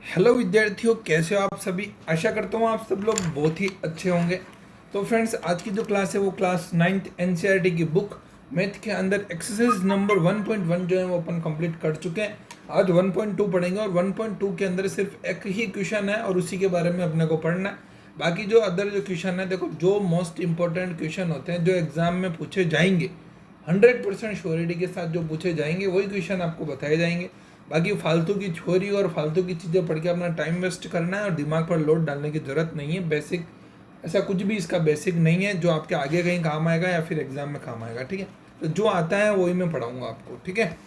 Hello विद्यार्थियों, कैसे हो आप सभी। आशा करता हूँ आप सब लोग बहुत ही अच्छे होंगे। तो फ्रेंड्स, आज की जो क्लास है वो क्लास 9th एनसीईआरटी की बुक मैथ के अंदर एक्सरसाइज नंबर 1.1 जो है वो अपन कंप्लीट कर चुके हैं। आज 1.2 पढ़ेंगे और 1.2 के अंदर सिर्फ एक ही क्वेश्चन है और उसी के बारे में अपने को पढ़ना है। बाकी जो अदर जो क्वेश्चन है, देखो जो मोस्ट इंपॉर्टेंट क्वेश्चन होते हैं जो एग्जाम में पूछे जाएंगे, 100% श्योरिटी के साथ जो पूछे जाएंगे वही क्वेश्चन आपको बताए जाएंगे। बाकी फालतू की छोरी और फालतू की चीज़ें पढ़ के अपना टाइम वेस्ट करना है और दिमाग पर लोड डालने की ज़रूरत नहीं है। बेसिक ऐसा कुछ भी इसका बेसिक नहीं है जो आपके आगे कहीं काम आएगा या फिर एग्जाम में काम आएगा। ठीक है, तो जो आता है वही मैं पढ़ाऊँगा आपको। ठीक है,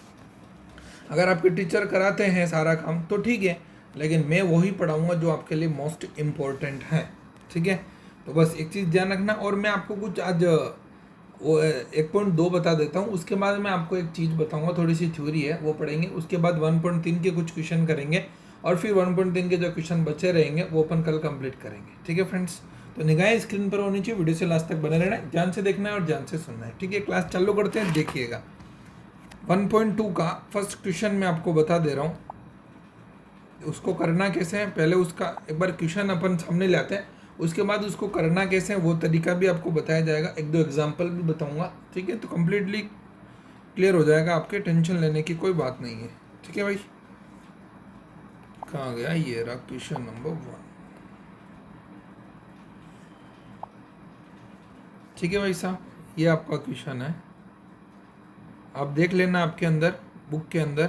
अगर आपके टीचर कराते हैं सारा काम तो ठीक है, लेकिन मैं वही पढ़ाऊँगा जो आपके लिए मोस्ट इम्पोर्टेंट है। ठीक है, तो बस एक चीज़ ध्यान रखना। और मैं आपको कुछ आज वो 1.2 बता देता हूँ, उसके बाद मैं आपको एक चीज़ बताऊंगा, थोड़ी सी थ्योरी है वो पढ़ेंगे। उसके बाद 1.3 के कुछ क्वेश्चन करेंगे और फिर 1.3 के जो क्वेश्चन बचे रहेंगे वो अपन कल कंप्लीट करेंगे। ठीक है फ्रेंड्स, तो निगाहें स्क्रीन पर होनी चाहिए, वीडियो से लास्ट तक बने रहना है, ध्यान से देखना है और ध्यान से सुनना है। ठीक है, क्लास चालू करते हैं, देखिएगा। 1.2 का फर्स्ट क्वेश्चन मैं आपको बता दे रहा हूँ। उसको करना कैसे है, पहले उसका एक बार क्वेश्चन अपन सामने लाते हैं, उसके बाद उसको करना कैसे है वो तरीका भी आपको बताया जाएगा, एक दो एग्जाम्पल भी बताऊंगा। ठीक है, तो कम्प्लीटली क्लियर हो जाएगा, आपके टेंशन लेने की कोई बात नहीं है। ठीक है भाई, कहाँ गया ये रहा क्वेश्चन नंबर 1। ठीक है भाई साहब, ये आपका क्वेश्चन है, आप देख लेना आपके अंदर बुक के अंदर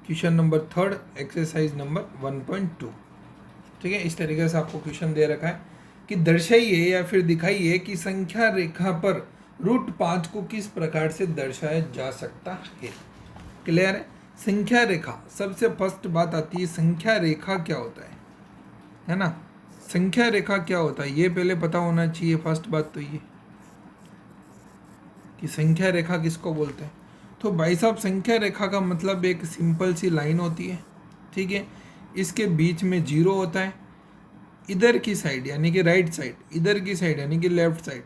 क्वेश्चन नंबर 3 एक्सरसाइज नंबर 1.2। ठीक है, इस तरीके से आपको क्वेश्चन दे रखा है कि दर्शाइए या फिर दिखाइए कि संख्या रेखा पर √5 को किस प्रकार से दर्शाया जा सकता है। क्लियर है। संख्या रेखा, सबसे फर्स्ट बात आती है संख्या रेखा क्या होता है ना। संख्या रेखा क्या होता है ये पहले पता होना चाहिए। फर्स्ट बात तो ये कि संख्या रेखा किसको बोलते हैं। तो भाई साहब, संख्या रेखा का मतलब एक सिंपल सी लाइन होती है। ठीक है, इसके बीच में जीरो होता है, इधर की साइड यानी कि राइट साइड, इधर की साइड यानी कि लेफ्ट साइड।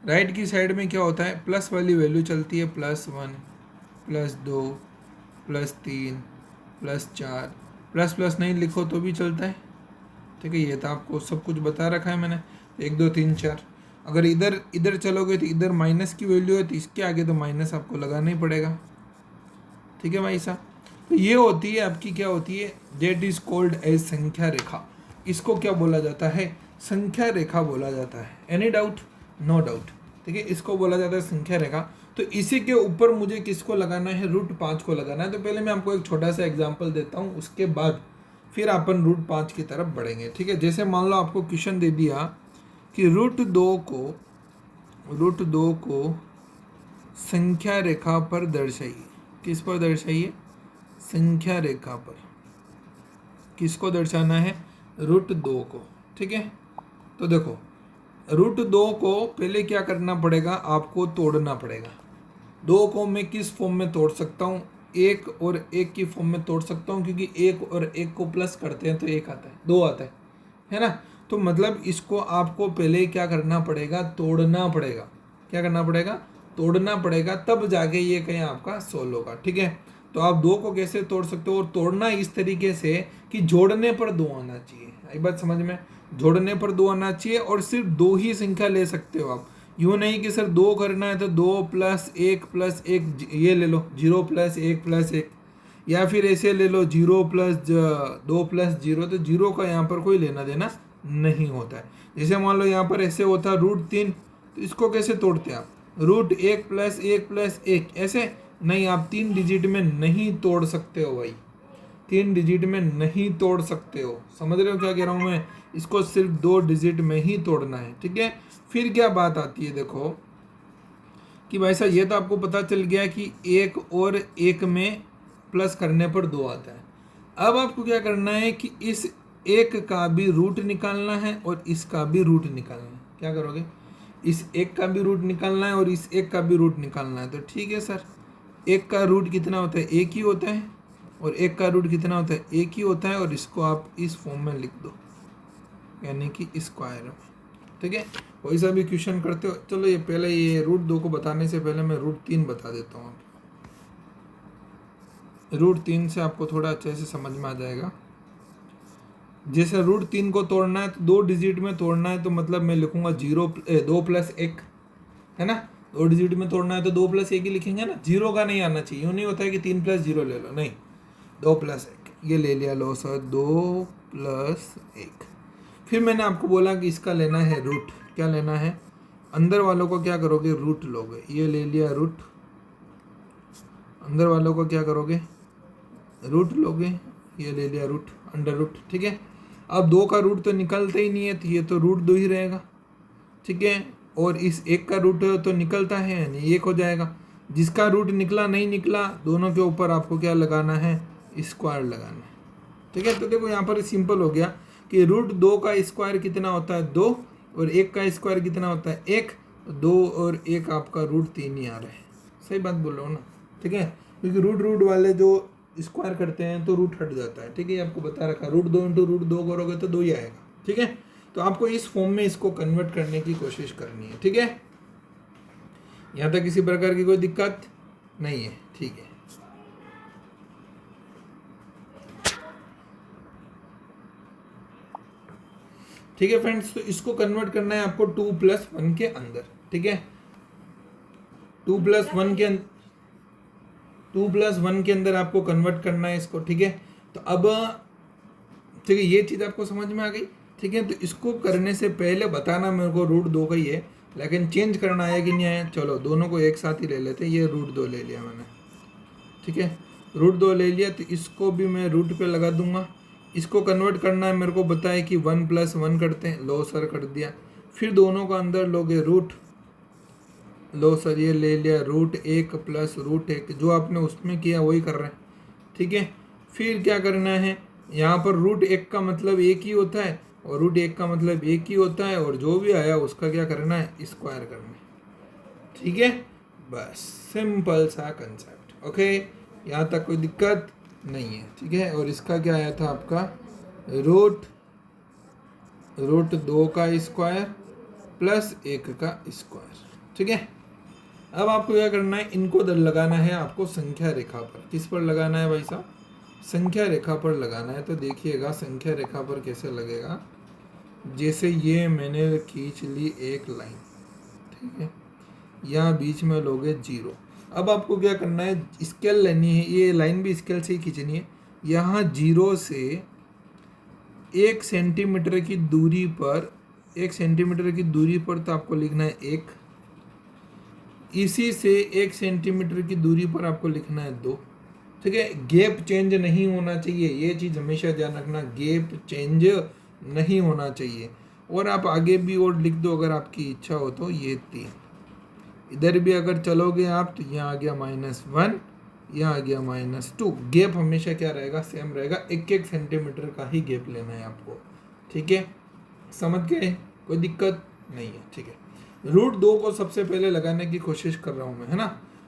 राइट की साइड में क्या होता है, प्लस वाली वैल्यू चलती है, +1 +2 +3 +4। प्लस प्लस नहीं लिखो तो भी चलता है। ठीक है, ये तो आपको सब कुछ बता रखा है मैंने, 1 2 3 4। अगर इधर इधर चलोगे तो इधर माइनस की वैल्यू है, तो इसके आगे तो माइनस आपको लगाना ही पड़ेगा। ठीक है भाई साहब, तो ये होती है आपकी, क्या होती है, डेट इज कॉल्ड एज संख्या रेखा। इसको क्या बोला जाता है, संख्या रेखा बोला जाता है। Any doubt? No doubt. ठीक है, इसको बोला जाता है संख्या रेखा। तो इसी के ऊपर मुझे किसको लगाना है, √5 को लगाना है। तो पहले मैं आपको एक छोटा सा एग्जाम्पल देता हूँ, उसके बाद फिर अपन √5 की तरफ बढ़ेंगे। ठीक है, जैसे मान लो आपको क्वेश्चन दे दिया कि √2 को संख्या रेखा पर दर्शाइए। किस पर दर्शाइए, संख्या रेखा पर। किसको दर्शाना है, √2 को। ठीक है, तो देखो √2 को पहले क्या करना पड़ेगा, आपको तोड़ना पड़ेगा। 2 को मैं किस फॉर्म में तोड़ सकता हूँ, 1 और 1 की फॉर्म में तोड़ सकता हूँ, क्योंकि 1 और 1 को प्लस करते हैं तो 1 आता है, 2 आता है ना। तो मतलब इसको आपको पहले क्या करना पड़ेगा, तोड़ना पड़ेगा। क्या करना पड़ेगा, तोड़ना पड़ेगा, तब जाके ये कहीं आपका सोल्व होगा। ठीक है, तो आप 2 को कैसे तोड़ सकते हो, और तोड़ना इस तरीके से कि जोड़ने पर 2 आना चाहिए। एक बात समझ में, जोड़ने पर 2 आना चाहिए और सिर्फ 2 ही संख्या ले सकते हो आप। यूँ नहीं कि सर 2 करना है तो 2 + 1 + 1 ये ले लो, 0 + 1 + 1, या फिर ऐसे ले लो 0 + 2 + 0। तो 0 का यहाँ पर कोई लेना देना नहीं होता है। जैसे मान लो यहाँ पर ऐसे होता √3, तो इसको कैसे तोड़ते हैं आप, √1 + 1 + 1 ऐसे नहीं, आप 3 डिजिट में नहीं तोड़ सकते हो भाई, 3 डिजिट में नहीं तोड़ सकते हो। समझ रहे हो क्या कह रहा हूँ मैं, इसको सिर्फ 2 डिजिट में ही तोड़ना है। ठीक है, फिर क्या बात आती है, देखो कि भाई साहब ये तो आपको पता चल गया कि 1 और 1 में प्लस करने पर 2 आता है। अब आपको क्या करना है कि इस 1 का भी रूट निकालना है और इसका भी रूट निकालना है। क्या करोगे, इस 1 का भी रूट निकालना है और इस 1 का भी रूट निकालना है। तो ठीक है सर, 1 का रूट कितना होता है, 1 ही होता है, और 1 का रूट कितना होता है, 1 ही होता है, और इसको आप इस फॉर्म में लिख दो, यानी कि स्क्वायर में। ठीक है, वैसा भी क्वेश्चन करते हो। चलो ये पहले ये √2 को बताने से पहले मैं √3 बता देता हूँ आपको। √3 से आपको थोड़ा अच्छे से समझ में आ जाएगा। जैसे √3 को तोड़ना है तो 2 डिजिट में तोड़ना है, तो मतलब मैं लिखूंगा 2 + 1, है ना। 2 डिजिट में तोड़ना है तो 2 + 1 ही लिखेंगे ना, 0 का नहीं आना चाहिए। यूँ नहीं होता है कि 3 + 0 ले लो, नहीं, 2 + 1 ये ले लिया। लो सर 2 + 1। फिर मैंने आपको बोला कि इसका लेना है रूट। क्या लेना है, अंदर वालों को क्या करोगे, रूट लोगे। ये ले लिया रूट, अंदर वालों को क्या करोगे, रूट लोगे। ये ले लिया रूट, अंडर रूट, ठीक है। अब 2 का रूट तो निकलता ही नहीं है, तो ये तो √2 ही रहेगा, ठीक है। और इस 1 का रूट तो निकलता है, यानी 1 हो जाएगा। जिसका रूट निकला नहीं निकला, दोनों के ऊपर आपको क्या लगाना है, स्क्वायर लगाना है, ठीक है। तो देखो यहाँ पर सिंपल हो गया कि √2 का स्क्वायर कितना होता है, 2, और 1 का स्क्वायर कितना होता है, 1। 2 और 1 आपका √3 ही आ रहा है। सही बात बोल रहा हूँ ना, ठीक है। क्योंकि रूट वाले जो स्क्वायर करते हैं तो रूट हट जाता है, ठीक है। ये आपको बता रखा, √2 × √2 करोगे तो 2 ही आएगा, ठीक है। तो आपको इस फॉर्म में इसको कन्वर्ट करने की कोशिश करनी है, ठीक है। यहाँ तक किसी प्रकार की कोई दिक्कत नहीं है, ठीक है। ठीक है फ्रेंड्स, तो इसको कन्वर्ट करना है आपको 2 + 1 के अंदर, ठीक है। 2 + 1 के 2 + 1 के अंदर आपको कन्वर्ट करना है इसको, ठीक है। तो अब ठीक है, ये चीज़ आपको समझ में आ गई, ठीक है। तो इसको करने से पहले बताना मेरे को √2 का ही है, लेकिन चेंज करना आया कि नहीं आया। चलो दोनों को एक साथ ही ले लेते हैं। ये √2 ले लिया मैंने, ठीक है। √2 ले लिया, तो इसको भी मैं रूट पे लगा दूंगा। इसको कन्वर्ट करना है, मेरे को बताए कि 1 + 1 करते हैं। लो सर कर दिया। फिर दोनों का अंदर लोगे रूट। लो सर ये ले लिया √1 + √1, जो आपने उसमें किया वही कर रहे हैं, ठीक है। फिर क्या करना है, यहाँ पर √1 का मतलब 1 ही होता है, और √1 का मतलब 1 ही होता है, और जो भी आया उसका क्या करना है, स्क्वायर करना है, ठीक है। बस सिंपल सा कंसेप्ट, ओके। यहाँ तक कोई दिक्कत नहीं है, ठीक है। और इसका क्या आया था आपका, √2 का स्क्वायर + 1 का स्क्वायर, ठीक है। अब आपको क्या करना है, इनको लगाना है आपको संख्या रेखा पर। किस पर लगाना है भाई साहब, संख्या रेखा पर लगाना है। तो देखिएगा संख्या रेखा पर कैसे लगेगा। जैसे ये मैंने खींच ली एक लाइन, ठीक है। यहाँ बीच में लोगे 0। अब आपको क्या करना है, स्केल लेनी है। ये लाइन भी स्केल से ही खींचनी है। यहाँ 0 से 1 सेंटीमीटर की दूरी पर, 1 सेंटीमीटर की दूरी पर तो आपको लिखना है 1। इसी से 1 सेंटीमीटर की दूरी पर आपको लिखना है 2, ठीक है। गैप चेंज नहीं होना चाहिए, ये चीज़ हमेशा ध्यान रखना, गैप चेंज नहीं होना चाहिए। और आप आगे भी और लिख दो अगर आपकी इच्छा हो तो। ये 3, इधर भी अगर चलोगे आप तो यहाँ आ गया -1, यहाँ आ गया -2। गैप हमेशा क्या रहेगा, सेम रहेगा। 1 सेंटीमीटर का ही गैप लेना है आपको, ठीक है। समझ गए, कोई दिक्कत नहीं है, ठीक है। √2 को सबसे पहले लगाने की कोशिश कर रहा हूँ मैं, है ना।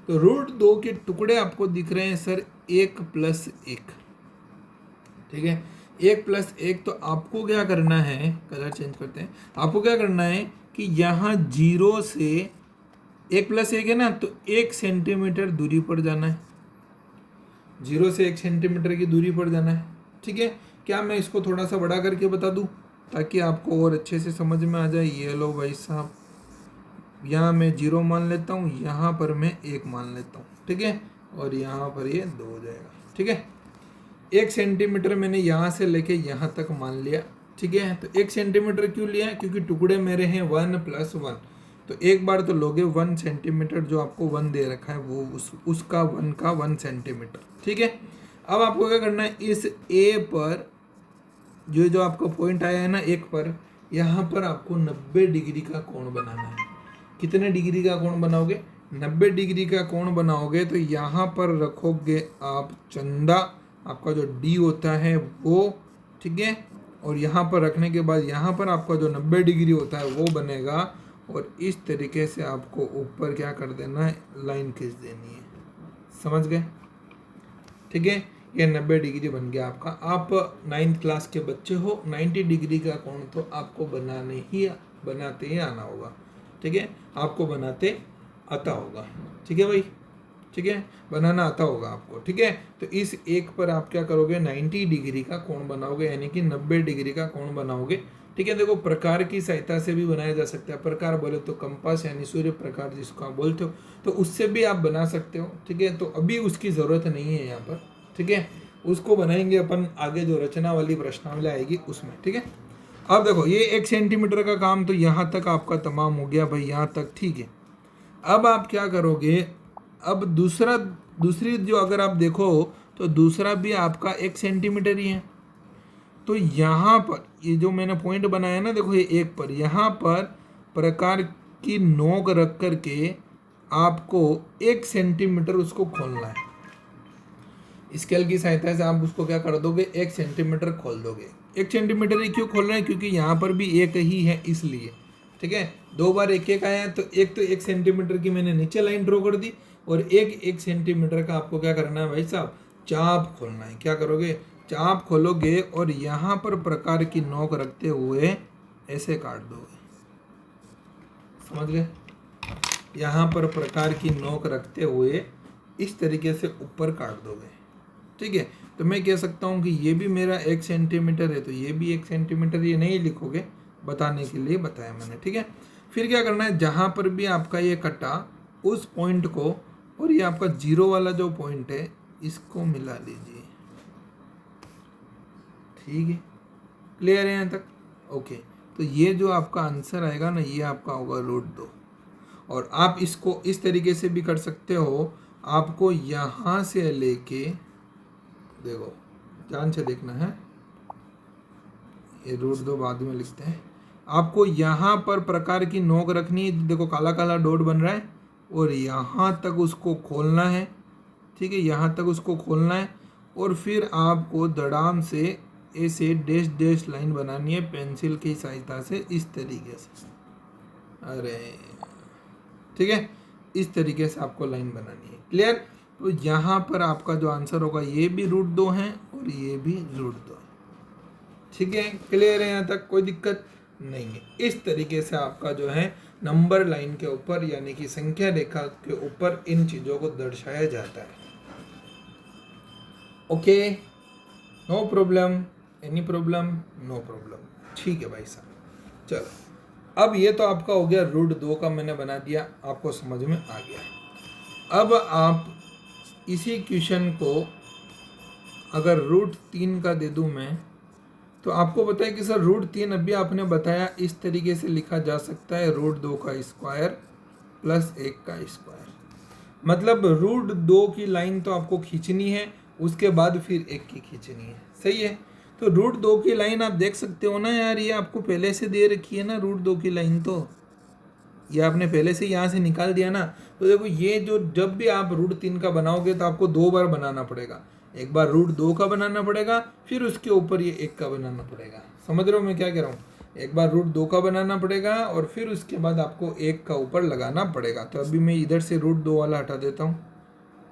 तो √2 के टुकड़े आपको दिख रहे हैं सर 1 + 1, ठीक है। 1 + 1, तो आपको क्या करना है, कलर चेंज करते हैं। आपको क्या करना है कि यहाँ 0 से 1 + 1 है ना, तो 1 सेंटीमीटर दूरी पर जाना है। 0 से 1 सेंटीमीटर की दूरी पर जाना है, ठीक है। क्या मैं इसको थोड़ा सा बड़ा करके बता दूं ताकि आपको और अच्छे से समझ में आ जाए। ये लो भाई साहब, यहाँ मैं 0 मान लेता हूँ, यहाँ पर मैं 1 मान लेता हूँ, ठीक है। और यहाँ पर ये 2 हो जाएगा, ठीक है। 1 सेंटीमीटर मैंने यहाँ से लेके यहाँ तक मान लिया, ठीक है। तो 1 सेंटीमीटर क्यों लिया, क्योंकि टुकड़े मेरे हैं 1 + 1। तो एक बार तो लोगे 1 सेंटीमीटर, जो आपको 1 दे रखा है वो उसका 1 का 1 सेंटीमीटर, ठीक है। अब आपको क्या करना है, इस ए पर जो आपका पॉइंट आया है ना 1 पर, यहाँ पर आपको 90 डिग्री का कोण बनाना है। कितने डिग्री का कोण बनाओगे, 90 डिग्री का कोण बनाओगे। तो यहाँ पर रखोगे आप चंदा, आपका जो डी होता है वो, ठीक है। और यहाँ पर रखने के बाद यहाँ पर आपका जो 90 डिग्री होता है वो बनेगा। और इस तरीके से आपको ऊपर क्या कर देना है, लाइन खींच देनी है, समझ गए, ठीक है। ये 90 डिग्री बन गया आपका। आप 9th क्लास के बच्चे हो, 90 डिग्री का कोण तो आपको बनाते ही आना होगा, ठीक है। आपको बनाते आता होगा, ठीक है भाई, ठीक है, बनाना आता होगा आपको। ठीक है, तो इस एक पर आप क्या करोगे, 90 डिग्री का कोण बनाओगे, यानी कि 90 डिग्री का कोण बनाओगे। ठीक है, देखो प्रकार की सहायता से भी बनाया जा सकता है। प्रकार बोले तो कंपास यानी सूर्य प्रकार जिसको आप बोलते हो, तो उससे भी आप बना सकते हो। ठीक है, तो अभी उसकी ज़रूरत नहीं है यहाँ पर। ठीक है, उसको बनाएंगे अपन आगे जो रचना वाली प्रश्नावली आएगी उसमें। ठीक है, अब देखो ये 1 सेंटीमीटर का काम तो यहाँ तक आपका तमाम हो गया भाई, यहाँ तक। ठीक है, अब आप क्या करोगे, अब दूसरी जो अगर आप देखो तो दूसरा भी आपका 1 सेंटीमीटर ही है। तो यहाँ पर ये जो मैंने पॉइंट बनाया ना, देखो ये एक पर, यहाँ पर प्रकार की नोक रख करके आपको 1 सेंटीमीटर उसको खोलना है। स्केल की सहायता से आप उसको क्या कर दोगे, 1 सेंटीमीटर खोल दोगे। 1 सेंटीमीटर ही क्यों खोल रहे हैं, क्योंकि यहाँ पर भी एक ही है इसलिए। ठीक है, 2 बार एक एक आया, तो 1 सेंटीमीटर की मैंने नीचे लाइन ड्रॉ कर दी, और 1 सेंटीमीटर का आपको क्या करना है भाई साहब, चाप खोलना है। क्या करोगे, चाप खोलोगे और यहाँ पर प्रकार की नोक रखते हुए ऐसे काट दोगे। समझ गए, यहाँ पर प्रकार की नोक रखते हुए इस तरीके से ऊपर काट दोगे। ठीक है, तो मैं कह सकता हूँ कि ये भी मेरा 1 सेंटीमीटर है, तो ये भी 1 सेंटीमीटर, ये नहीं लिखोगे, बताने के लिए बताया मैंने। ठीक है, फिर क्या करना है, जहाँ पर भी आपका ये कटा उस पॉइंट को, और ये आपका 0 वाला जो पॉइंट है इसको मिला लीजिए। ठीक है, क्लियर है यहाँ तक? ओके, तो ये जो आपका आंसर आएगा ना, ये आपका होगा √2। और आप इसको इस तरीके से भी कर सकते हो, आपको यहाँ से लेके, देखो ध्यान से देखना है, ये √2 बाद में लिखते हैं। आपको यहाँ पर प्रकार की नोक रखनी है, देखो काला काला डॉट बन रहा है, और यहाँ तक उसको खोलना है। ठीक है, यहाँ तक उसको खोलना है, और फिर आपको धड़ाम से ऐसे डैश डैश लाइन बनानी है पेंसिल की सहायता से, इस तरीके से। अरे ठीक है, इस तरीके से आपको लाइन बनानी है। क्लियर? तो यहाँ पर आपका जो आंसर होगा, ये भी √2 है और ये भी √2 है। ठीक है, क्लियर है यहाँ तक? कोई दिक्कत नहीं है। इस तरीके से आपका जो है नंबर लाइन के ऊपर, यानी कि संख्या रेखा के ऊपर इन चीज़ों को दर्शाया जाता है। Okay, no problem, any problem? No problem. ठीक है भाई साहब, चलो अब ये तो आपका हो गया √2 का, मैंने बना दिया, आपको समझ में आ गया। अब आप इसी क्वेश्चन को अगर √3 का दे दूं मैं, तो आपको पता है कि सर √3 अभी आपने बताया इस तरीके से लिखा जा सकता है, √2 का स्क्वायर प्लस 1 का स्क्वायर। मतलब √2 की लाइन तो आपको खींचनी है, उसके बाद फिर 1 की खींचनी है। सही है, तो √2 की लाइन आप देख सकते हो ना यार, ये आपको पहले से दे रखी है ना √2 की लाइन, तो ये आपने पहले से यहाँ से निकाल दिया ना। तो देखो ये जो, जब भी आप √3 का बनाओगे तो आपको 2 बार बनाना पड़ेगा। एक बार √2 का बनाना पड़ेगा, फिर उसके ऊपर ये 1 का बनाना पड़ेगा। समझ रहे हो मैं क्या कह रहा हूँ? एक बार √2 का बनाना पड़ेगा और फिर उसके बाद आपको 1 का ऊपर लगाना पड़ेगा। तो अभी मैं इधर से √2 वाला हटा देता हूँ।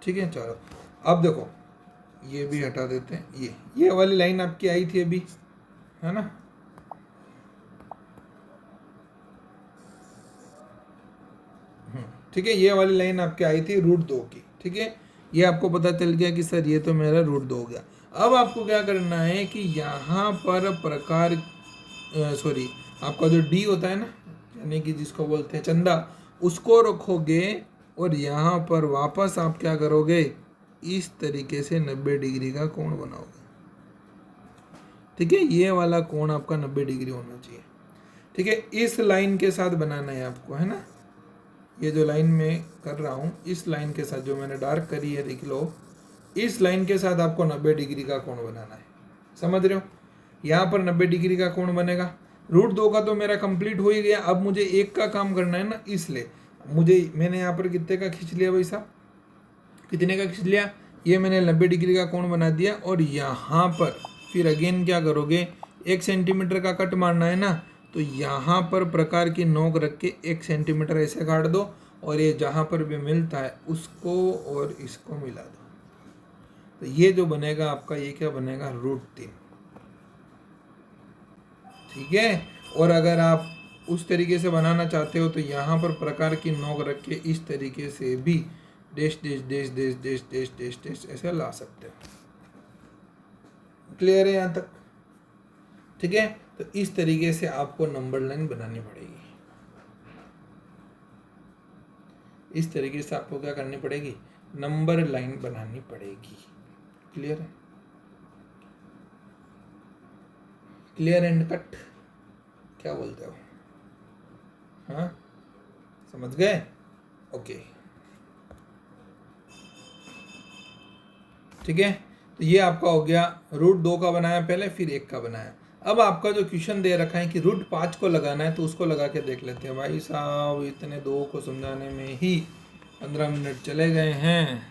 ठीक है, चलो अब देखो ये भी हटा देते हैं। ये वाली लाइन आपकी आई थी अभी, है ना? ठीक है, ये वाली लाइन आपकी आई थी √2 की। ठीक है, ये आपको पता चल गया कि सर ये तो मेरा √2 हो गया। अब आपको क्या करना है कि यहाँ पर प्रकार, सॉरी, आपका जो D होता है ना, यानी कि जिसको बोलते हैं चंदा, उसको रखोगे और यहाँ पर वापस आप क्या करोगे, इस तरीके से 90 डिग्री का कोण बनाओगे। ठीक है, ये वाला कोण आपका 90 डिग्री होना चाहिए। ठीक है, इस लाइन के साथ बनाना है आपको, है ना? ये जो लाइन मैं कर रहा हूँ, इस लाइन के साथ जो मैंने डार्क करी है, देख लो, इस लाइन के साथ आपको 90 डिग्री का कोण बनाना है। समझ रहे हो? यहाँ पर 90 डिग्री का कोण बनेगा। √2 का तो मेरा कंप्लीट हो ही गया। अब मुझे 1 का काम करना है ना, इसलिए मैंने यहाँ पर कितने का खींच लिया भाई साहब? कितने का खींच लिया? ये मैंने 90 डिग्री का कोण बना दिया। और यहाँ पर फिर अगेन क्या करोगे, 1 सेंटीमीटर का कट मारना है ना, तो यहाँ पर प्रकार की नोक रख के 1 सेंटीमीटर ऐसे काट दो, और ये जहाँ पर भी मिलता है उसको और इसको मिला दो। तो ये जो बनेगा आपका, ये क्या बनेगा, √3। ठीक है, और अगर आप उस तरीके से बनाना चाहते हो तो यहाँ पर प्रकार की नोक रख के इस तरीके से भी dash dash dash dash dash dash dash dash ऐसे ला सकते हो। क्लियर है यहाँ तक? ठीक है, तो इस तरीके से आपको नंबर लाइन बनानी पड़ेगी। इस तरीके से आपको क्या करनी पड़ेगी, नंबर लाइन बनानी पड़ेगी। क्लियर है? क्लियर एंड कट, क्या बोलते हो? हाँ, समझ गए? ओके, ठीक है। तो ये आपका हो गया, रूट 2 का बनाया पहले, फिर 1 का बनाया। अब आपका जो क्वेश्चन दे रखा है कि रूट 5 को लगाना है, तो उसको लगा के देख लेते हैं। भाई साहब, इतने 2 को समझाने में ही 15 मिनट चले गए हैं।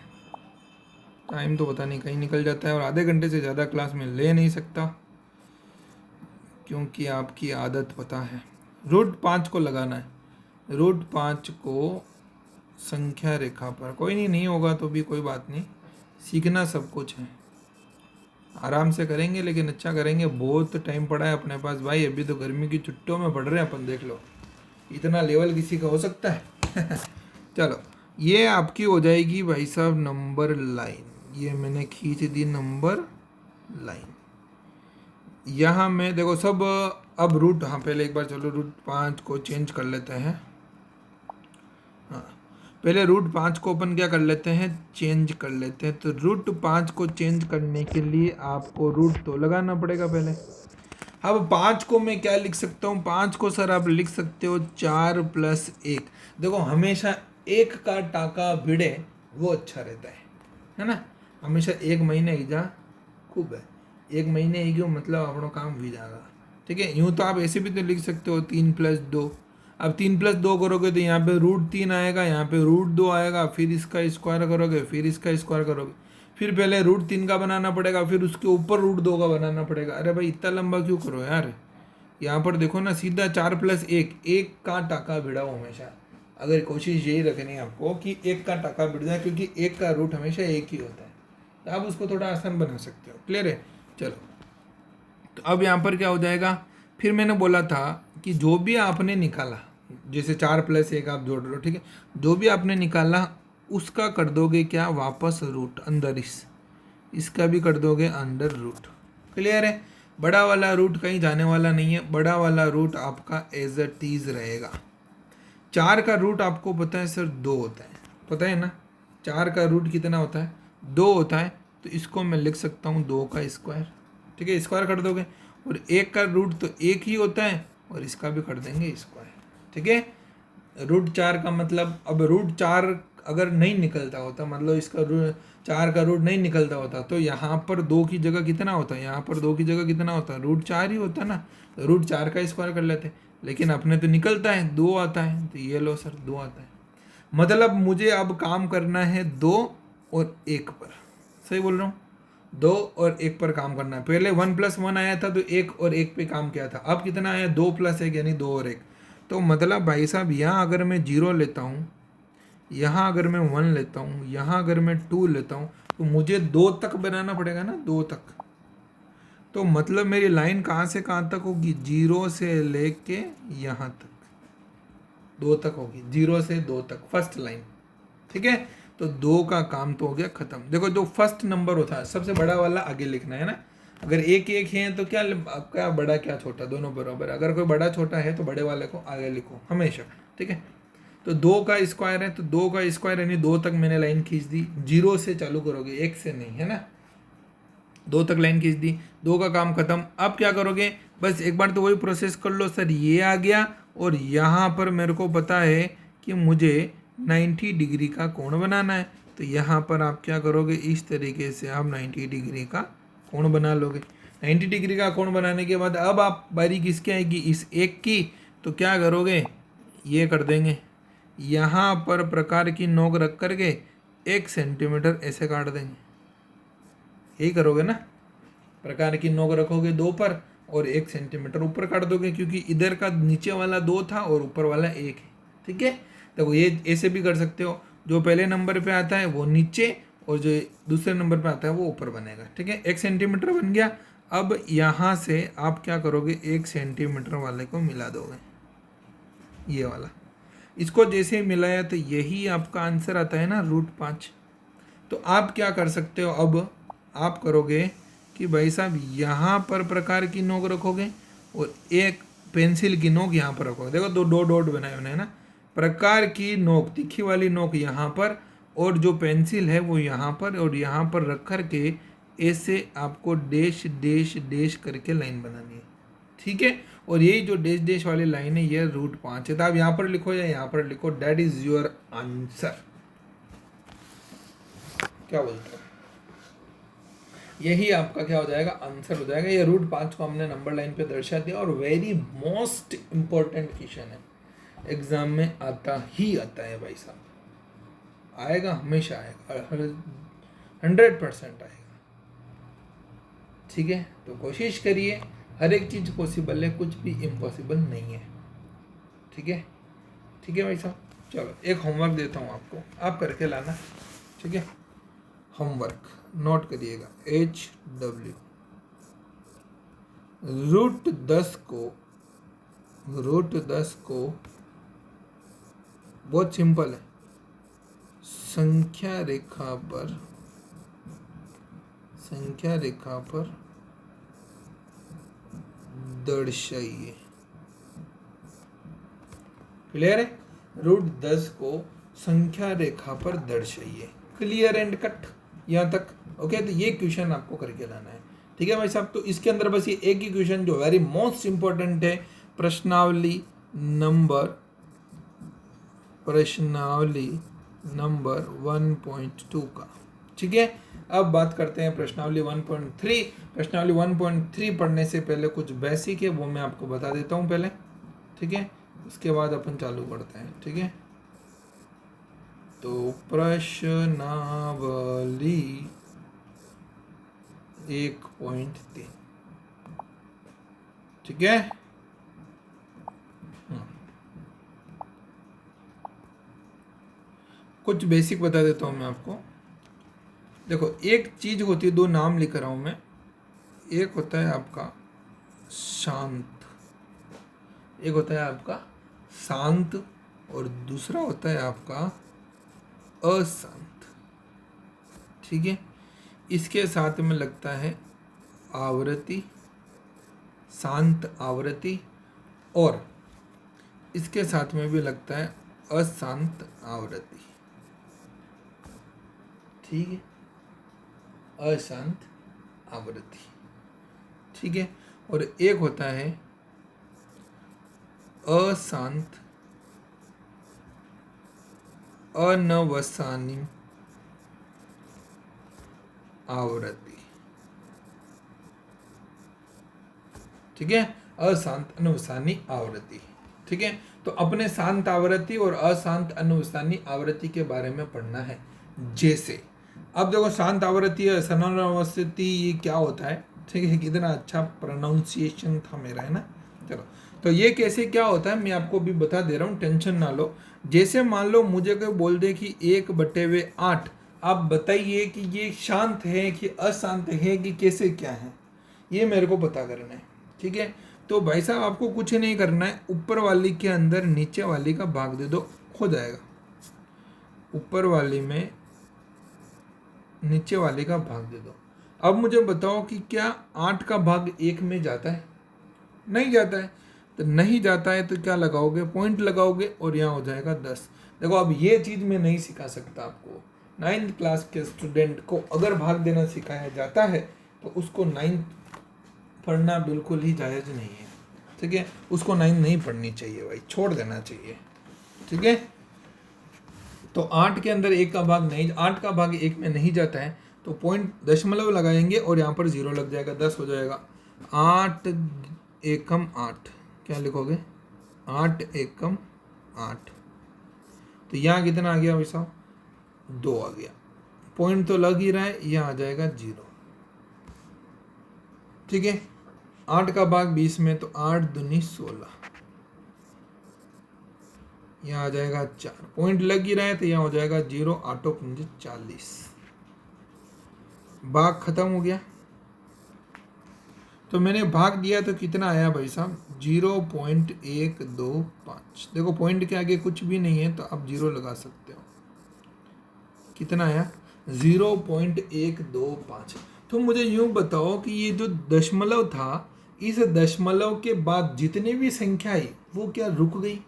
टाइम तो पता नहीं कहीं निकल जाता है, और आधे घंटे से ज़्यादा क्लास में ले नहीं सकता, क्योंकि आपकी आदत पता है। रूट 5 को लगाना है। रूट 5 को संख्या रेखा पर, कोई नहीं होगा तो भी कोई बात नहीं, सीखना सब कुछ है, आराम से करेंगे, लेकिन अच्छा करेंगे। बहुत टाइम पड़ा है अपने पास भाई, अभी तो गर्मी की छुट्टियों में पढ़ रहे हैं अपन, देख लो। इतना लेवल किसी का हो सकता है? चलो, ये आपकी हो जाएगी भाई साहब नंबर लाइन। ये मैंने खींच दी नंबर लाइन। यहाँ में देखो सब, अब रूट, हाँ पहले एक बार चलो रूट 5 को चेंज कर लेते हैं। हाँ, पहले रूट 5 को अपन क्या कर लेते हैं, चेंज कर लेते हैं। तो रूट 5 को चेंज करने के लिए आपको रूट तो लगाना पड़ेगा पहले। अब 5 को मैं क्या लिख सकता हूँ, 5 को सर आप लिख सकते हो 4 + 1। देखो, हमेशा 1 का टाका भिड़े वो अच्छा रहता है ना। हमेशा 1 महीने ही जा खूब है, 1 महीने ही क्यों, मतलब अपना काम भी जाएगा। ठीक है, यूँ तो आप ऐसे भी तो लिख सकते हो 3 + 2। अब 3 + 2 करोगे तो यहाँ पे रूट 3 आएगा, यहाँ पे रूट 2 आएगा, फिर इसका स्क्वायर करोगे, फिर इसका स्क्वायर करोगे, फिर पहले रूट 3 का बनाना पड़ेगा, फिर उसके ऊपर रूट 2 का बनाना पड़ेगा। अरे भाई, इतना लंबा क्यों करो यार। यहाँ पर देखो ना, सीधा 4 + 1, 1 का टाका भिड़ाओ हमेशा। अगर कोशिश यही रखनी है आपको कि 1 का टाका भिड़ जाए, क्योंकि 1 का रूट हमेशा 1 ही होता है, तो आप उसको थोड़ा आसान बना सकते हो। क्लियर है? चलो, तो अब यहाँ पर क्या हो जाएगा, फिर मैंने बोला था कि जो भी आपने निकाला, जैसे 4 + 1 आप जोड़ रहे हो, ठीक है, जो भी आपने निकाला उसका कर दोगे क्या, वापस रूट अंदर, इसका भी कर दोगे अंडर रूट। क्लियर है? बड़ा वाला रूट कहीं जाने वाला नहीं है, बड़ा वाला रूट आपका एज अ टीज रहेगा। 4 का रूट आपको पता है सर 2 होता है, पता है ना। 4 का रूट कितना होता है, 2 होता है। तो इसको मैं लिख सकता हूँ 2 का स्क्वायर। ठीक है, स्क्वायर कर दोगे, और 1 का रूट तो 1 ही होता है, और इसका भी कर देंगे स्क्वायर। ठीक है, रूट 4 का मतलब, अब रूट 4 अगर नहीं निकलता होता, मतलब इसका 4 का रूट नहीं निकलता होता, तो यहाँ पर 2 की जगह कितना होता है, यहाँ पर 2 की जगह कितना होता है, रूट 4 ही होता ना। तो रूट 4 का स्क्वायर कर लेते, लेकिन अपने तो निकलता है 2 आता है, तो ये लो सर 2 आता है। मतलब मुझे अब काम करना है 2 और 1 पर, सही बोल रहा हूँ, 2 और 1 पर काम करना है। पहले 1 + 1 आया था, तो 1 और 1 पे काम किया था। अब कितना आया, 2 + 1, यानी 2 और 1। तो मतलब भाई साहब, यहाँ अगर मैं 0 लेता हूँ, यहाँ अगर मैं 1 लेता हूँ, यहाँ अगर मैं 2 लेता हूँ, तो मुझे 2 तक बनाना पड़ेगा ना, 2 तक। तो मतलब मेरी लाइन कहाँ से कहाँ तक होगी, 0 से लेके यहाँ तक, 2 तक होगी, 0 से 2 तक फर्स्ट लाइन। ठीक है, तो 2 का काम तो हो गया खत्म। देखो, जो फर्स्ट नंबर होता है सबसे बड़ा वाला आगे लिखना है ना। अगर 1 1 है तो क्या बड़ा क्या छोटा, दोनों बराबर। अगर कोई बड़ा छोटा है तो बड़े वाले को आगे लिखो हमेशा। ठीक है, तो 2 का स्क्वायर है, तो 2 का स्क्वायर यानी 2 तक मैंने लाइन खींच दी। 0 से चालू करोगे, 1 से नहीं, है ना। 2 तक लाइन खींच दी, 2 का काम खत्म। अब क्या करोगे, बस एक बार तो वही प्रोसेस कर लो सर, ये आ गया, और यहाँ पर मेरे को पता है कि मुझे 90 डिग्री का कोण बनाना है। तो यहाँ पर आप क्या करोगे, इस तरीके से आप 90 डिग्री का कोण बना लोगे। 90 डिग्री का कोण बनाने के बाद अब आप बारी किसकी आएगी, इस एक की। तो क्या करोगे, ये कर देंगे, यहाँ पर प्रकार की नोक रख करके 1 सेंटीमीटर ऐसे काट देंगे। यही करोगे ना, प्रकार की नोक रखोगे 2 पर, और 1 सेंटीमीटर ऊपर काट दोगे, क्योंकि इधर का नीचे वाला 2 था और ऊपर वाला 1 है। ठीक है, तो ये ऐसे भी कर सकते हो, जो पहले नंबर पे आता है वो नीचे, और जो दूसरे नंबर पे आता है वो ऊपर बनेगा। ठीक है, 1 सेंटीमीटर बन गया। अब यहाँ से आप क्या करोगे, 1 सेंटीमीटर वाले को मिला दोगे, ये वाला। इसको जैसे ही मिलाया तो यही आपका आंसर आता है ना, √5। तो आप क्या कर सकते हो, अब आप करोगे कि भाई साहब यहाँ पर प्रकार की नोक रखोगे और एक पेंसिल की नोक यहाँ पर रखोगे। देखो दो डॉट बनाए हुए हैं ना, प्रकार की नोक, तीखी वाली नोक यहाँ पर, और जो पेंसिल है वो यहाँ पर, और यहाँ पर रख कर के ऐसे आपको डैश डैश डैश करके लाइन बनानी है, ठीक है। और यही जो डैश डैश वाली लाइन है ये √5 है। तो आप यहाँ पर लिखो या यहाँ पर लिखो, डेट इज योर आंसर। क्या बोलते हो, यही आपका क्या हो जाएगा, आंसर हो जाएगा। ये √5 को हमने नंबर लाइन पे दर्शा दिया, और वेरी मोस्ट इंपॉर्टेंट क्वेश्चन है, एग्जाम में आता ही आता है भाई साहब, आएगा, हमेशा आएगा, 100% आएगा, ठीक है। तो कोशिश करिए, हर एक चीज़ पॉसिबल है, कुछ भी इम्पॉसिबल नहीं है, ठीक है, ठीक है भाई साहब। चलो एक होमवर्क देता हूँ आपको, आप करके लाना, ठीक है। होमवर्क नोट करिएगा, HW, √10 को बहुत सिंपल है, संख्या रेखा पर दर्शाइए। क्लियर है, √10 को संख्या रेखा पर दर्शाइए, क्लियर एंड कट यहाँ तक, ओके। तो ये क्वेश्चन आपको करके लाना है, ठीक है भाई साहब। तो इसके अंदर बस ये एक ही क्वेश्चन जो वेरी मोस्ट इंपॉर्टेंट है, प्रश्नावली नंबर 1.2 का, ठीक है। अब बात करते हैं प्रश्नावली 1.3। प्रश्नावली 1.3 पढ़ने से पहले कुछ बेसिक है वो मैं आपको बता देता हूँ पहले, ठीक है, उसके बाद अपन चालू करते हैं, ठीक है। तो प्रश्नावली 1.3, ठीक है। कुछ बेसिक बता देता हूँ मैं आपको। देखो एक चीज होती है, दो नाम लिख रहा हूँ मैं, एक होता है आपका शांत, एक होता है आपका शांत, और दूसरा होता है आपका अशांत, ठीक है। इसके साथ में लगता है आवृत्ति, शांत आवृत्ति, और इसके साथ में भी लगता है अशांत आवृत्ति, ठीक है, अशांत आवृत्ति, ठीक है। और एक होता है अशांत अनवसानी आवृत्ति, ठीक है, अशांत अनवसानी आवृत्ति, ठीक है। तो अपने शांत आवृत्ति और अशांत अनवसानी आवृत्ति के बारे में पढ़ना है। जैसे अब देखो शांत आवृत्ति है, अवस्थिति, ये क्या होता है, ठीक है, कितना अच्छा प्रोनाउंसिएशन था मेरा, है ना। चलो तो ये कैसे क्या होता है मैं आपको भी बता दे रहा हूँ, टेंशन ना लो। जैसे मान लो मुझे कोई बोल दे कि 1/8, आप बताइए कि ये शांत है कि अशांत है कि कैसे क्या है, ये मेरे को पता करना है, ठीक है। तो भाई साहब आपको कुछ नहीं करना है, ऊपर वाली के अंदर नीचे वाली का भाग दे दो, हो जाएगा। ऊपर वाली में नीचे वाले का भाग दे दो। अब मुझे बताओ कि क्या 8 का भाग 1 में जाता है? नहीं जाता है। तो नहीं जाता है तो क्या लगाओगे, पॉइंट लगाओगे, और यहाँ हो जाएगा 10। देखो अब ये चीज़ मैं नहीं सिखा सकता आपको। 9th क्लास के स्टूडेंट को अगर भाग देना सिखाया जाता है तो उसको 9th पढ़ना बिल्कुल ही जायज़ नहीं है, ठीक है। उसको 9th नहीं पढ़नी चाहिए भाई, छोड़ देना चाहिए, ठीक है। तो 8 के अंदर 1 का भाग नहीं, 8 का भाग 1 में नहीं जाता है, तो पॉइंट दशमलव लगाएंगे और यहाँ पर 0 लग जाएगा, 10 हो जाएगा। 8 एकम 8, क्या लिखोगे, 8 एकम 8, तो यहाँ कितना आ गया भाई साहब, 2 आ गया। पॉइंट तो लग ही रहा है, यहाँ आ जाएगा 0, ठीक है। 8 का भाग 20 में, तो 8 दूनी 16, यहाँ आ जाएगा 4, पॉइंट लग ही रहा है तो यहाँ हो जाएगा 0, 8 पंजे 40, भाग खत्म हो गया। तो मैंने भाग दिया तो कितना आया भाई साहब 0.125। देखो पॉइंट के आगे कुछ भी नहीं है तो आप जीरो लगा सकते हो। कितना आया 0.125। तो मुझे यूं बताओ कि ये जो दशमलव था, इस दशमलव के बाद जितनी भी संख्या आई वो क्या रुक गई?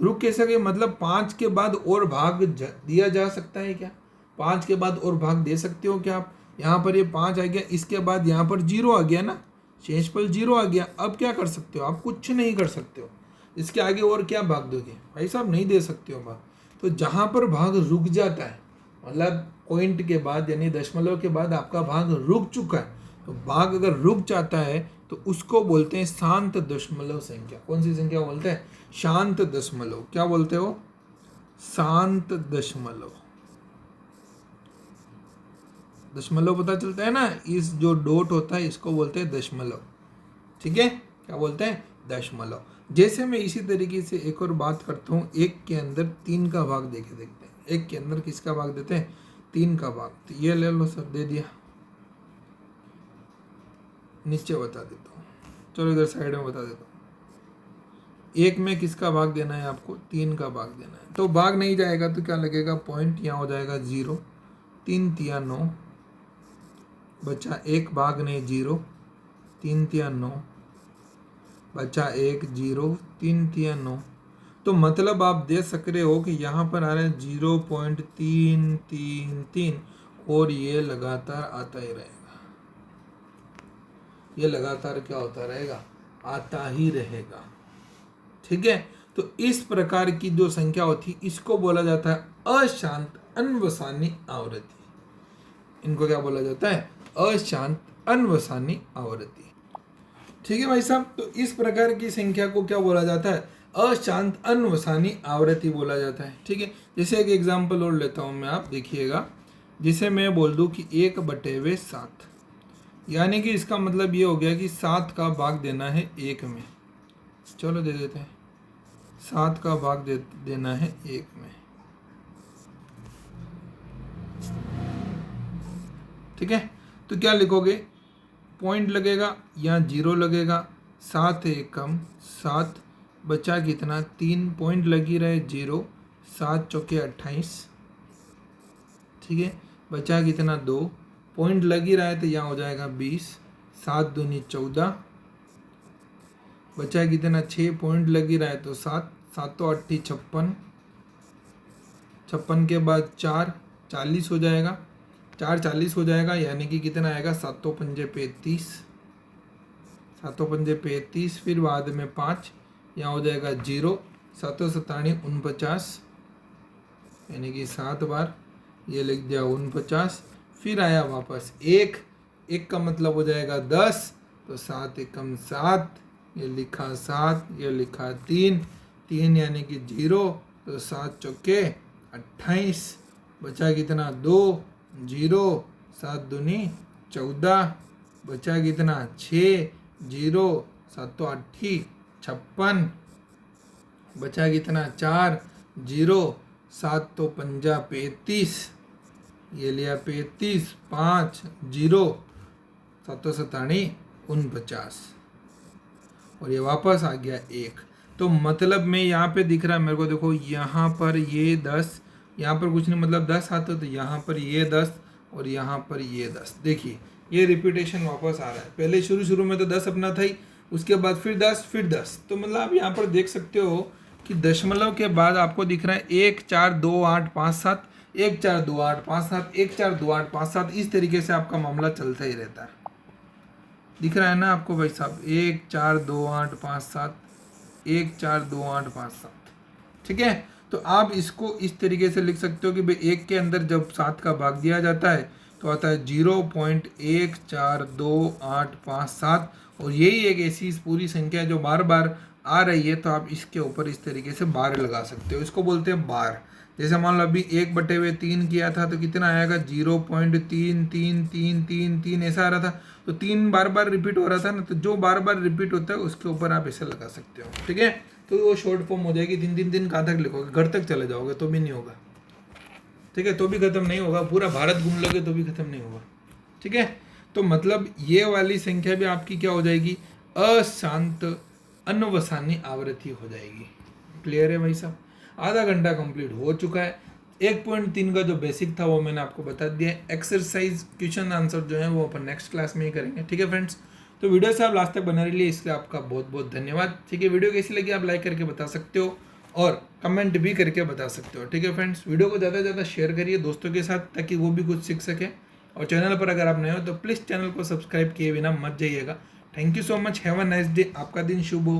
रुक कैसे गई? मतलब 5 के बाद और भाग दिया जा सकता है क्या? 5 के बाद और भाग दे सकते हो क्या आप? यहाँ पर ये 5 आ गया, इसके बाद यहाँ पर 0 आ गया ना, शेष पर 0 आ गया। अब क्या कर सकते हो आप? कुछ नहीं कर सकते हो। इसके आगे और क्या भाग दोगे भाई साहब? नहीं दे सकते हो भाग। तो जहाँ पर भाग रुक जाता है, मतलब पॉइंट के बाद यानी दशमलव के बाद आपका भाग रुक चुका है, तो भाग अगर रुक जाता है तो उसको बोलते हैं शांत दशमलव संख्या। कौन सी संख्या बोलते हैं? शांत दशमलव। क्या बोलते हो? शांत दशमलव। दशमलव पता चलता है ना, इस जो डॉट होता है इसको बोलते हैं दशमलव। ठीक है, क्या बोलते हैं? दशमलव। जैसे मैं इसी तरीके से एक और बात करता हूँ, एक के अंदर 3 का भाग देके देखते हैं। एक के अंदर किसका भाग देते हैं? 3 का भाग। तो ये ले लो सर, दे दिया, नीचे बता देता हूँ। चलो इधर साइड में बता देता हूँ। एक में किसका भाग देना है आपको? 3 का भाग देना है। तो भाग नहीं जाएगा तो क्या लगेगा? पॉइंट यहाँ हो जाएगा 0, 3 तिया 9, बचा 1 भाग नहीं 0, 3 तिया 9, बचा 1 0, 3 तिया 9। तो मतलब आप देख सक रहे हो कि यहाँ पर आ रहा है 0.333 और ये लगातार आता ही रहेगा। ये लगातार क्या होता रहेगा? आता ही रहेगा। ठीक है, तो इस प्रकार की जो संख्या होती है इसको बोला जाता है अशांत अनवसानी आवृत्ति। इनको क्या बोला जाता है? अशांत अनवसानी आवृत्ति। ठीक है भाई साहब, तो इस प्रकार की संख्या को क्या बोला जाता है? अशांत अनवसानी आवृत्ति बोला जाता है। ठीक है, जैसे एक एग्जांपल और लेता हूं मैं, आप देखिएगा। जिसे मैं बोल दूं कि 1/7, यानी कि इसका मतलब ये हो गया कि 7 का भाग देना है 1 में। चलो दे देते हैं, 7 का भाग देना है 1 में। ठीक है, तो क्या लिखोगे? पॉइंट लगेगा, यहाँ 0 लगेगा, 7 एकम 7, बचा कितना? 3, पॉइंट लगी रहे 0, 7 चौके 28। ठीक है, बचा कितना? 2, पॉइंट लगी रहा है तो यहाँ हो जाएगा 20, 7 दूनी 14, बचा कितना? 6, पॉइंट लगी रहा है तो 7, 7 तो 8 56, 56 के बाद 4 40 हो जाएगा, 4 40 हो जाएगा, यानी कि कितना आएगा? 7 पंजे 35, 7 पंजे 35, फिर बाद में 5, यहाँ हो जाएगा 0, 7 7 49, यानी कि 7 बार ये लिख दिया 49, फिर आया वापस 1, 1 का मतलब हो जाएगा 10, तो 7 एकम 7, ये लिखा 7, ये लिखा 3, 3 यानी कि 0, तो 7 चौके 28, बचा कितना? 2, 0, 7 दूनी 14, बचा कितना? 6, 0, 7 तो 8 56, बचा कितना? 4, 0, 7 तो 5 35, ये लिया 35, 5, 0, 7 तो 7 49, और ये वापस आ गया 1। तो मतलब में यहाँ पे दिख रहा है मेरे को, देखो यहाँ पर ये 10, यहाँ पर कुछ नहीं, मतलब 10 आता तो यहाँ पर ये 10 और यहाँ पर ये 10। देखिए ये रिपीटेशन वापस आ रहा है। पहले शुरू में तो 10 अपना था ही, उसके बाद फिर 10, फिर 10। तो मतलब आप यहाँ पर देख सकते हो कि दशमलव के बाद आपको दिख रहा है 1 4 2 8 5 7, 1 4 2 8 5 7, 1 4 2 8 5 7। इस तरीके से आपका मामला चलता ही रहता है। दिख रहा है ना आपको भाई साहब? 1 4 2 8 5 7, 1 4 2 8 5 7। ठीक है, तो आप इसको इस तरीके से लिख सकते हो कि भाई 1 के अंदर जब 7 का भाग दिया जाता है तो आता है 0.14285 और यही एक ऐसी पूरी संख्या जो बार बार आ रही है, तो आप इसके ऊपर इस तरीके से बार लगा सकते हो। इसको बोलते हैं बार। जैसे मान लो अभी 1/3 किया था तो कितना आएगा? 0.3333 ऐसा आ रहा था, तो 3 बार बार रिपीट हो रहा था ना, तो जो बार बार रिपीट होता है उसके ऊपर आप ऐसे लगा सकते हो। ठीक है, तो वो शॉर्ट फॉर्म हो जाएगी। 3 कहाँ तक लिखोगे? घर तक चले जाओगे तो भी नहीं होगा। ठीक है, तो भी खत्म नहीं होगा। पूरा भारत घूम लोगे तो भी खत्म नहीं होगा। ठीक है, तो मतलब ये वाली संख्या भी आपकी क्या हो जाएगी, अशांत अनवसानी आवृत्ति हो जाएगी। क्लियर है भाई साहब। आधा घंटा कंप्लीट हो चुका है। 1.3 का जो बेसिक था वो मैंने आपको बता दिया है। एक्सरसाइज क्वेश्चन आंसर जो है वो अपन नेक्स्ट क्लास में ही करेंगे, ठीक है फ्रेंड्स। तो वीडियो से आप लास्ट तक बने रहिए, इसलिए आपका बहुत बहुत धन्यवाद। ठीक है, वीडियो कैसी लगी आप लाइक करके बता सकते हो और कमेंट भी करके बता सकते हो, ठीक है फ्रेंड्स। वीडियो को ज़्यादा से ज़्यादा शेयर करिए दोस्तों के साथ, ताकि वो भी कुछ सीख सके। और चैनल पर अगर आप नए हो तो प्लीज़ चैनल को सब्सक्राइब किए बिना मत जाइएगा। Thank you so much, have a nice day, आपका दिन शुभ हो।